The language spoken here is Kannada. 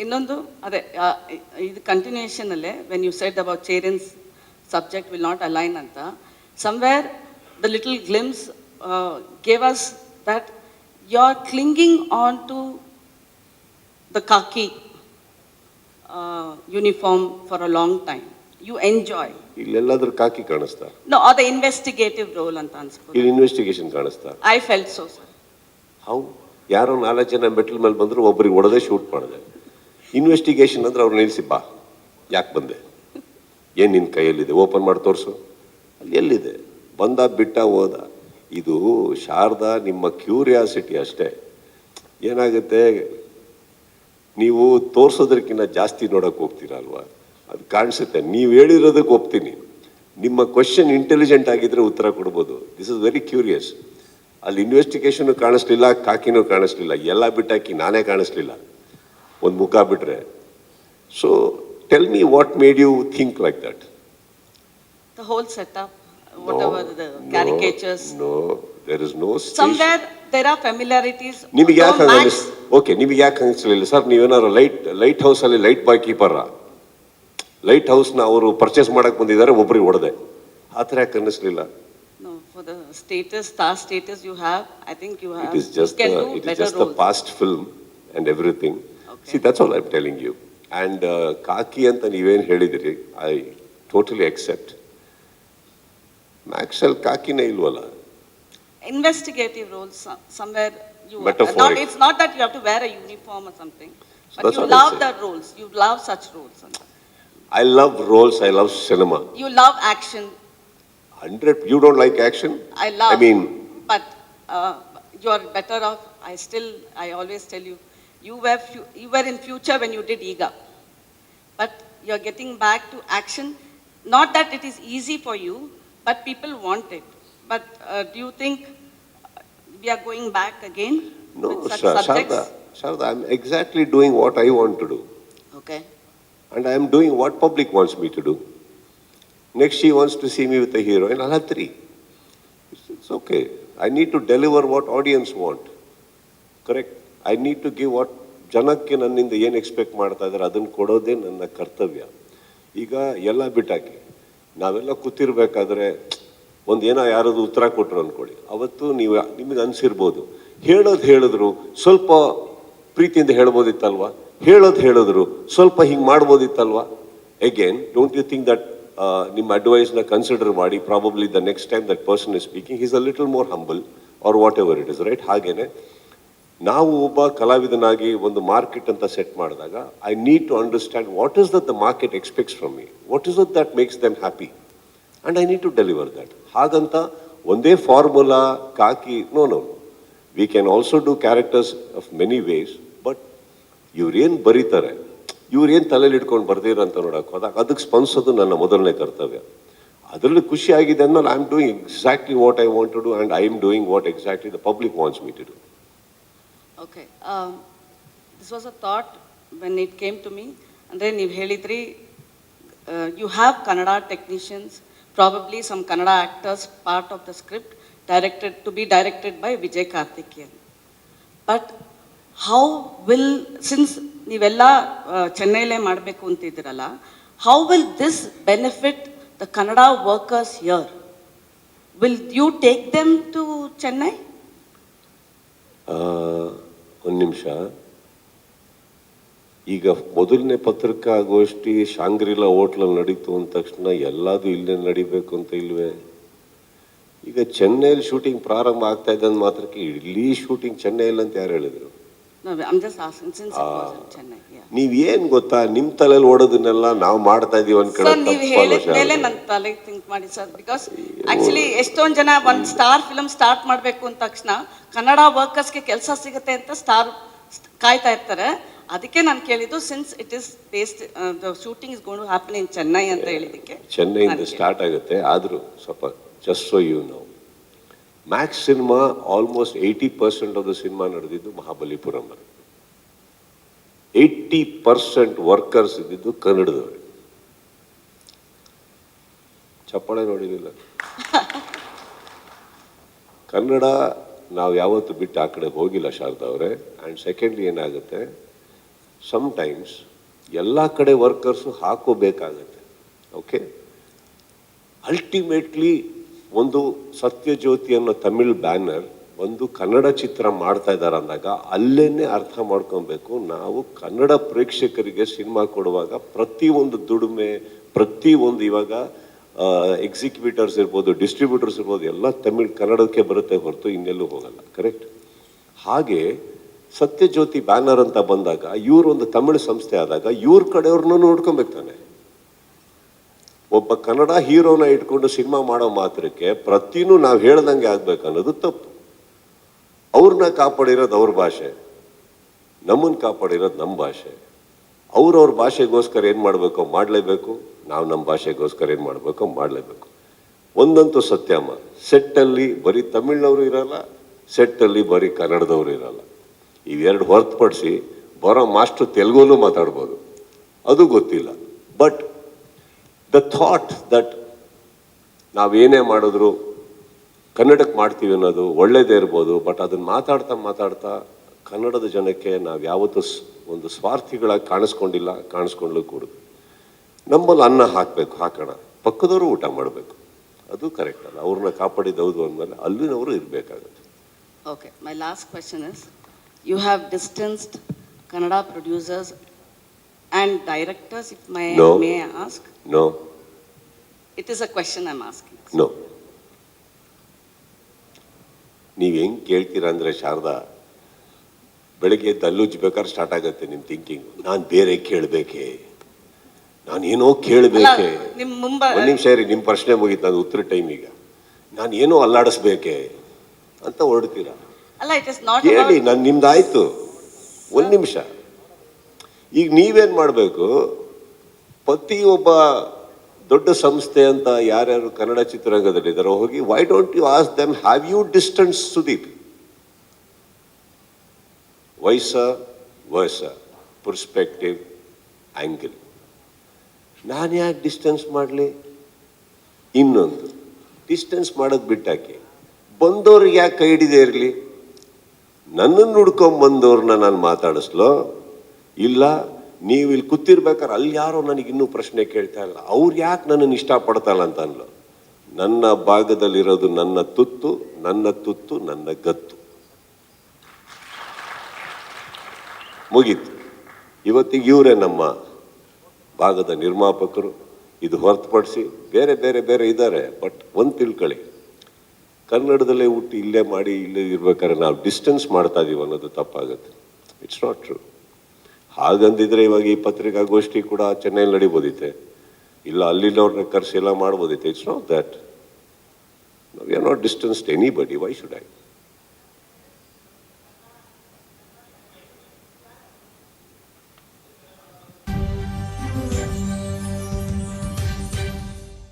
ಇನ್ನೊಂದು ಅದೇ ಇದು ಕಂಟಿನ್ಯೂಷನಲ್ಲೇ when you said about chairings subject will not align ಅಂತ somewhere the little glimpse gave us that you're clinging on to the khaki uniform for a long time. You enjoy. ಇಲ್ಲೆಲ್ಲಾದ್ರೂ ಕಾಕಿ ಕಾಣಿಸ್ತಾ? No, or the investigative role ಅಂತ ಅನ್ಸ್ಬೋದು. ಇಲ್ಲಿ ಇನ್ವೆಸ್ಟಿಗೇಷನ್ ಕಾಣಿಸ್ತಾ? I felt so, sir. How ಯಾರೋ 4 ಜನ ಮೆಟ್ಲ್ ಮೇಲೆ ಬಂದ್ರು, ಒಬ್ಬರಿಗೆ ಹೊಡೆದೇ ಶೂಟ್ ಮಾಡಿದೆ. ಇನ್ವೆಸ್ಟಿಗೇಷನ್ ಅಂದ್ರೆ ಅವ್ರು ನಿಲ್ಲಿಸಿ ಬಾ, ಯಾಕೆ ಬಂದೆ, ಏನು ನಿನ್ನ ಕೈಯಲ್ಲಿದೆ, ಓಪನ್ ಮಾಡಿ ತೋರಿಸು, ಅಲ್ಲಿ ಎಲ್ಲಿದೆ, ಬಂದ ಬಿಟ್ಟ ಹೋದ. ಇದು ಶಾರದಾ ನಿಮ್ಮ ಕ್ಯೂರಿಯಾಸಿಟಿ ಅಷ್ಟೇ. ಏನಾಗುತ್ತೆ, ನೀವು ತೋರಿಸೋದಕ್ಕಿಂತ ಜಾಸ್ತಿ ನೋಡೋಕೆ ಹೋಗ್ತೀರಲ್ವ, ಅದು ಕಾಣಿಸುತ್ತೆ. ನೀವು ಹೇಳಿರೋದಕ್ಕೆ ಒಪ್ತೀನಿ, ನಿಮ್ಮ ಕ್ವಶನ್ ಇಂಟೆಲಿಜೆಂಟ್ ಆಗಿದ್ರೆ ಉತ್ತರ ಕೊಡ್ಬೋದು. This is very curious. ಅಲ್ಲಿ ಇನ್ವೆಸ್ಟಿಗೇಷನು ಕಾಣಿಸ್ಲಿಲ್ಲ, ಕಾಕಿನೂ ಕಾಣಿಸ್ಲಿಲ್ಲ, ಎಲ್ಲ ಬಿಟ್ಟಾಕಿ ನಾನೇ ಕಾಣಿಸ್ಲಿಲ್ಲ, ಒಂದು ಮುಖ ಬಿಟ್ರೆ. So tell me what made you think like that? The whole setup, whatever the caricatures. No, there is no station. Somewhere there are familiarities. ನಿಮಗೆ ಯಾಕೆ ಓಕೆ, ನಿಮಗೆ ಯಾಕೆ ಅನಿಸ್ಲಿಲ್ಲ ಸರ್? ನೀವೇನಾದ್ರು ಲೈಟ್ ಹೌಸಲ್ಲಿ ಲೈಟ್ ಬಾಯ್ ಕೀಪರ, ಲೈಟ್ ಹೌಸ್ನ ಅವರು ಪರ್ಚೇಸ್ ಮಾಡಕ್ಕೆ ಬಂದಿದ್ದಾರೆ, ಒಬ್ಬರಿಗೆ ಹೊಡೆದೆ, ಆ ಥರ ಯಾಕೆ ಅನ್ನಿಸ್ಲಿಲ್ಲ? No, for the status, star status you have, I think you have. It is just the past film and everything. Okay. See, that's all I'm telling you. And ಕಾಕಿ ಅಂತ ನೀವೇನು ಹೇಳಿದಿರಿ, I totally accept. ಮ್ಯಾಕ್ಸಲ್ಲಿ ಕಾಕಿನೇ ಇಲ್ವಲ್ಲ. Investigative roles, somewhere you Metaphoric. it's not that you have to wear a uniform or something, So but that's you what I'm love saying. the roles, you love such roles. I love roles, I love cinema. You love action. 100, you don't like action? I love. I mean, but you are better off. I always tell you, you were in future when you did Iga, but you are getting back to action. Not that it is easy for you, but people want it. But do you think we are going back again no, with such subjects? Sharda, I'm exactly doing what I want to do. Okay. And I am doing what public wants me to do. Next, she wants to see me with a heroine, I'll have 3. It's okay. I need to deliver what audience want. Correct? I need to give what ಜನಕ್ಕೆ ನನ್ನಿಂದ ಏನು ಎಕ್ಸ್ಪೆಕ್ಟ್ ಮಾಡ್ತಾ ಇದ್ದಾರೆ ಅದನ್ನು ಕೊಡೋದೇ ನನ್ನ ಕರ್ತವ್ಯ. ಈಗ ಎಲ್ಲ ಬಿಟ್ಟಾಕಿ ನಾವೆಲ್ಲ ಕೂತಿರ್ಬೇಕಾದ್ರೆ ಏನೋ ಯಾರಾದ್ರು ಉತ್ತರ ಕೊಟ್ಟರು ಅಂದ್ಕೊಳ್ಳಿ, ಅವತ್ತು ನಿಮಗೆ ಅನಿಸಿರ್ಬೋದು, ಹೇಳಿದ್ರು ಸ್ವಲ್ಪ ಪ್ರೀತಿಯಿಂದ ಹೇಳ್ಬೋದಿತ್ತಲ್ವಾ, ಹೇಳಿದ್ರು ಸ್ವಲ್ಪ ಹಿಂಗೆ ಮಾಡ್ಬೋದಿತ್ತಲ್ವಾ. Again, don't you think that ನಿಮ್ಮ ಅಡ್ವೈಸ್ನ ಕನ್ಸಿಡರ್ ಮಾಡಿ probably the next time that person is speaking is a little more humble or whatever it is, right? ಹಾಗೇನೆ ನಾವು ಒಬ್ಬ ಕಲಾವಿದನಾಗಿ ಒಂದು ಮಾರ್ಕೆಟ್ ಅಂತ ಸೆಟ್ ಮಾಡಿದಾಗ I need to understand what is that the market expects from me, what is that makes them happy, and I need to deliver that. ಹಾಗಂತ ಒಂದೇ formula khaki no. We can also do characters of many ways, but ಇವ್ರೇನು ಬರೀತಾರೆ, ಇವ್ರೇನು ತಲೆಯಲ್ಲಿ ಇಟ್ಕೊಂಡು ಬರ್ದಿರ ಅಂತ ನೋಡೋಕೆ ಹೋದಾಗ ಅದಕ್ಕೆ ಸ್ಪಂದಿಸೋದು ನನ್ನ ಮೊದಲನೇ ಕರ್ತವ್ಯ. ಅದರಲ್ಲಿ ಖುಷಿ ಆಗಿದೆ ಅಂದಮೇಲೆ I am doing exactly what I want to do, and I am doing what exactly the public wants me to do. Okay. This was a thought when it came to me. And then you ಹೇಳಿದ್ರಿ, you have Kannada technicians, probably some Kannada actors part of the script to be directed by Vijay Karthikeyan. But how will, since ನೀವೆಲ್ಲ ಚೆನ್ನೈಲೇ ಮಾಡಬೇಕು ಅಂತಿದ್ದೀರಲ್ಲ, how will this benefit the Kannada workers here? Will you take them to Chennai? ಒಂದು ನಿಮಿಷ. ಈಗ ಮೊದಲನೇ ಪತ್ರಿಕಾಗೋಷ್ಠಿ ಶಾಂಗ್ರಿಲಾ ಹೋಟ್ಲಲ್ಲಿ ನಡೀತು ಅಂದ ತಕ್ಷಣ ಎಲ್ಲದೂ ಇಲ್ಲೇ ನಡಿಬೇಕು ಅಂತ ಇಲ್ವೇ? ಈಗ ಚೆನ್ನೈಲಿ ಶೂಟಿಂಗ್ ಪ್ರಾರಂಭ ಆಗ್ತಾ ಇದೆ ಅಂದ ಮಾತ್ರಕ್ಕೆ ಇಲ್ಲಿ ಶೂಟಿಂಗ್ ಚೆನ್ನೈಲಿ ಅಂತ ಯಾರು ಹೇಳಿದ್ರು? ನೀವೇನ್ ಗೊತ್ತಾ, ನಿಮ್ ತಲೆಯಲ್ಲಿ ಓಡೋದನ್ನೆಲ್ಲ ನಾವು ಮಾಡ್ತಾ ಇದೀವಿ ಅನ್ಕೊಳ್ಳಿ. ನನ್ನ ತಲೆ ಥಿಂಕ್ ಮಾಡಿ ಸರ್, ಬಿಕಾಸ್ ಆಕ್ಚುಲಿ ಎಷ್ಟೊಂದು ಜನ ಒಂದು ಸ್ಟಾರ್ ಫಿಲಮ್ ಸ್ಟಾರ್ಟ್ ಮಾಡಬೇಕು ಅಂದ ತಕ್ಷಣ ಕನ್ನಡ ವರ್ಕರ್ಸ್ಗೆ ಕೆಲಸ ಸಿಗುತ್ತೆ ಅಂತ ಕಾಯ್ತಾ ಇರ್ತಾರೆ. ಅದಕ್ಕೆ ನಾನು ಕೇಳಿದ್ದು, since it is based the shooting is going to happen in Chennai ಅಂತ ಹೇಳಿದಕ್ಕೆ. ಚೆನ್ನೈಯಿಂದ ಸ್ಟಾರ್ಟ್ ಆಗುತ್ತೆ. ಆದರೂ ಸ್ವಲ್ಪ just so you know, max cinema almost 80% of the cinema ನಡೆದಿದ್ದು ಮಹಾಬಲಿಪುರಂ. 80% ವರ್ಕರ್ಸ್ ಇದ್ದಿದ್ದು ಕನ್ನಡದವರು. ಚಪ್ಪಾಳೆ ನೋಡಿರಲಿಲ್ಲ. ಕನ್ನಡ ನಾವು ಯಾವತ್ತು ಬಿಟ್ಟು ಆ ಕಡೆ ಹೋಗಿಲ್ಲ ಶಾರದಾ ಅವರೇ. ಆ್ಯಂಡ್ ಸೆಕೆಂಡ್ಲಿ ಏನಾಗುತ್ತೆ, ಸಮ್ಟೈಮ್ಸ್ ಎಲ್ಲ ಕಡೆ ವರ್ಕರ್ಸು ಹಾಕೋಬೇಕಾಗತ್ತೆ. ಓಕೆ, ಅಲ್ಟಿಮೇಟ್ಲಿ ಒಂದು ಸತ್ಯಜ್ಯೋತಿ ಅನ್ನೋ ತಮಿಳ್ ಬ್ಯಾನರ್ ಒಂದು ಕನ್ನಡ ಚಿತ್ರ ಮಾಡ್ತಾ ಇದ್ದಾರೆ ಅಂದಾಗ ಅಲ್ಲೇನೆ ಅರ್ಥ ಮಾಡ್ಕೊಬೇಕು, ನಾವು ಕನ್ನಡ ಪ್ರೇಕ್ಷಕರಿಗೆ ಸಿನಿಮಾ ಕೊಡುವಾಗ ಪ್ರತಿಯೊಂದು ದುಡಿಮೆ, ಪ್ರತಿಯೊಂದು ಇವಾಗ ಎಕ್ಸಿಕ್ಯೂಟರ್ಸ್ ಇರ್ಬೋದು, ಡಿಸ್ಟ್ರಿಬ್ಯೂಟರ್ಸ್ ಇರ್ಬೋದು, ಎಲ್ಲ ತಮಿಳ್ ಕನ್ನಡಕ್ಕೆ ಬರುತ್ತೆ ಹೊರತು ಇನ್ನೆಲ್ಲೂ ಹೋಗಲ್ಲ. ಕರೆಕ್ಟ್? ಹಾಗೆ ಸತ್ಯಜ್ಯೋತಿ ಬ್ಯಾನರ್ ಅಂತ ಬಂದಾಗ ಇವ್ರೊಂದು ತಮಿಳು ಸಂಸ್ಥೆ ಆದಾಗ ಇವ್ರ ಕಡೆಯವ್ರನ್ನೂ ನೋಡ್ಕೊಬೇಕು ತಾನೆ. ಒಬ್ಬ ಕನ್ನಡ ಹೀರೋನ ಇಟ್ಕೊಂಡು ಸಿನಿಮಾ ಮಾಡೋ ಮಾತ್ರಕ್ಕೆ ಪ್ರತಿನೂ ನಾವು ಹೇಳ್ದಂಗೆ ಆಗ್ಬೇಕು ಅನ್ನೋದು ತಪ್ಪು. ಅವ್ರನ್ನ ಕಾಪಾಡಿರೋದು ಅವ್ರ ಭಾಷೆ, ನಮ್ಮನ್ನು ಕಾಪಾಡಿರೋದು ನಮ್ಮ ಭಾಷೆ. ಅವ್ರವ್ರ ಭಾಷೆಗೋಸ್ಕರ ಏನು ಮಾಡಬೇಕೋ ಮಾಡಲೇಬೇಕು, ನಾವು ನಮ್ಮ ಭಾಷೆಗೋಸ್ಕರ ಏನು ಮಾಡಬೇಕೋ ಮಾಡಲೇಬೇಕು. ಒಂದಂತೂ ಸತ್ಯಮ್ಮ, ಸೆಟ್ಟಲ್ಲಿ ಬರೀ ತಮಿಳ್ನವರು ಇರಲ್ಲ, ಸೆಟ್ಟಲ್ಲಿ ಬರೀ ಕನ್ನಡದವರು ಇರಲ್ಲ. ಇವೆರಡು ಹೊರತುಪಡಿಸಿ ಬರೋ ಮಾಸ್ಟ್ರು ತೆಲುಗಲ್ಲೂ ಮಾತಾಡ್ಬೋದು, ಅದು ಗೊತ್ತಿಲ್ಲ. ಬಟ್ ದ ಥಾಟ್ ದಟ್ ನಾವೇನೇ ಮಾಡಿದ್ರು ಕನ್ನಡಕ್ಕೆ ಮಾಡ್ತೀವಿ ಅನ್ನೋದು ಒಳ್ಳೇದೇ ಇರ್ಬೋದು. ಬಟ್ ಅದನ್ನು ಮಾತಾಡ್ತಾ ಮಾತಾಡ್ತಾ ಕನ್ನಡದ ಜನಕ್ಕೆ ನಾವು ಯಾವತ್ತೂ ಒಂದು ಸ್ವಾರ್ಥಿಗಳಾಗಿ ಕಾಣಿಸ್ಕೊಂಡಿಲ್ಲ, ಕಾಣಿಸ್ಕೊಂಡ್ಲು ಕೂಡುದು. ನಮ್ಮಲ್ಲಿ ಅನ್ನ ಹಾಕೋಣ, ಪಕ್ಕದವರು ಊಟ ಮಾಡಬೇಕು, ಅದು ಕರೆಕ್ಟ್ ಅಲ್ಲ. ಅವ್ರನ್ನ ಕಾಪಾಡಿದೌದು ಅಂದಮೇಲೆ ಅಲ್ಲಿನವರು ಇರಬೇಕಾಗುತ್ತೆ. Okay, my last question is, you have distanced Kannada producers and directors, if may I ask? No. It is a question I'm asking. No. ನೀವು ಹೆಂಗೆ ಕೇಳ್ತೀರಾ ಅಂದರೆ ಶಾರದಾ, ಬೆಳಗ್ಗೆ ಎದ್ದು ಹಲ್ಲುಜ್ಬೇಕಾದ್ರೆ ಸ್ಟಾರ್ಟ್ ಆಗುತ್ತೆ ನಿಮ್ಮ ಥಿಂಕಿಂಗ್. ನಾನು ಬೇರೆ ಕೇಳಬೇಕೆ, ನಾನೇನೋ ಕೇಳಬೇಕೆ. ಒಂದು ನಿಮಿಷ ಇರಿ, ನಿಮ್ಮ ಪ್ರಶ್ನೆ ಮುಗೀತು, ಅದು ಉತ್ತರ ಟೈಮ್. ಈಗ ನಾನು ಏನೋ ಅಲ್ಲಾಡಿಸ್ಬೇಕೆ ಅಂತ ಹೊರಡ್ತೀರಾ. ಅಲ್ಲ, ಇಟ್ ಇಸ್ ನಾಟ್ ಕೇಳಿ, ನಾನು ನಿಮ್ದಾಯ್ತು. ಒಂದು ನಿಮಿಷ. ಈಗ ನೀವೇನು ಮಾಡಬೇಕು, ಪ್ರತಿಯೊಬ್ಬ ದೊಡ್ಡ ಸಂಸ್ಥೆ ಅಂತ ಯಾರ್ಯಾರು ಕನ್ನಡ ಚಿತ್ರರಂಗದಲ್ಲಿದ್ದಾರೋ ಹೋಗಿ, why don't you ask them, have you distance Sudeep? ವರ್ಸ ಪರ್ಸ್ಪೆಕ್ಟಿವ್ ಆ್ಯಂಗಲ್. ನಾನು ಯಾಕೆ ಡಿಸ್ಟೆನ್ಸ್ ಮಾಡಲಿ? ಇನ್ನೊಂದು, ಡಿಸ್ಟೆನ್ಸ್ ಮಾಡೋದು ಬಿಟ್ಟಾಕಿ ಬಂದವ್ರಿಗೆ ಯಾಕೆ ಕೈ ಹಿಡಿದೇ ಇರಲಿ? ನನ್ನನ್ನು ಹುಡ್ಕೊಂಬಂದವ್ರನ್ನ ನಾನು ಮಾತಾಡಿಸ್ಲೋ, ಇಲ್ಲ ನೀವು ಇಲ್ಲಿ ಕೂತಿರ್ಬೇಕಾದ್ರೆ ಅಲ್ಲಿ ಯಾರೋ ನನಗಿನ್ನೂ ಪ್ರಶ್ನೆ ಕೇಳ್ತಾ ಇಲ್ಲ, ಅವ್ರು ಯಾಕೆ ನನ್ನನ್ನು ಇಷ್ಟಪಡ್ತಾಯಿಲ್ಲ ಅಂತ ಅನ್ಲೋ. ನನ್ನ ಭಾಗದಲ್ಲಿರೋದು ನನ್ನ ತುತ್ತು, ನನ್ನ ಗತ್ತು. ಮುಗೀತು. ಇವತ್ತಿಗೆ ಇವರೇ ನಮ್ಮ ಭಾಗದ ನಿರ್ಮಾಪಕರು. ಇದು ಹೊರತುಪಡಿಸಿ ಬೇರೆ ಬೇರೆ ಬೇರೆ ಇದ್ದಾರೆ. ಬಟ್ ಒಂದು ತಿಳ್ಕೊಳ್ಳಿ, ಕನ್ನಡದಲ್ಲೇ ಹುಟ್ಟಿ ಇಲ್ಲೇ ಮಾಡಿ ಇಲ್ಲೇ ಇರ್ಬೇಕಾದ್ರೆ ನಾವು ಡಿಸ್ಟೆನ್ಸ್ ಮಾಡ್ತಾ ಇದೀವಿ ಅನ್ನೋದು ತಪ್ಪಾಗುತ್ತೆ. It's not true. ಹಾಗಂದಿದ್ರೆ ಇವಾಗ ಈ ಪತ್ರಿಕಾಗೋಷ್ಠಿ ಕೂಡ ಚೆನ್ನೈಲಿ ನಡಿಬೋದಿತ್ತೆ, ಇಲ್ಲ ಅಲ್ಲಿನವ್ರನ್ನ ಕರೆಸಿ ಎಲ್ಲ ಮಾಡ್ಬೋದಿತ್ತೆ. It's not that. We are not distanced anybody. Why should I?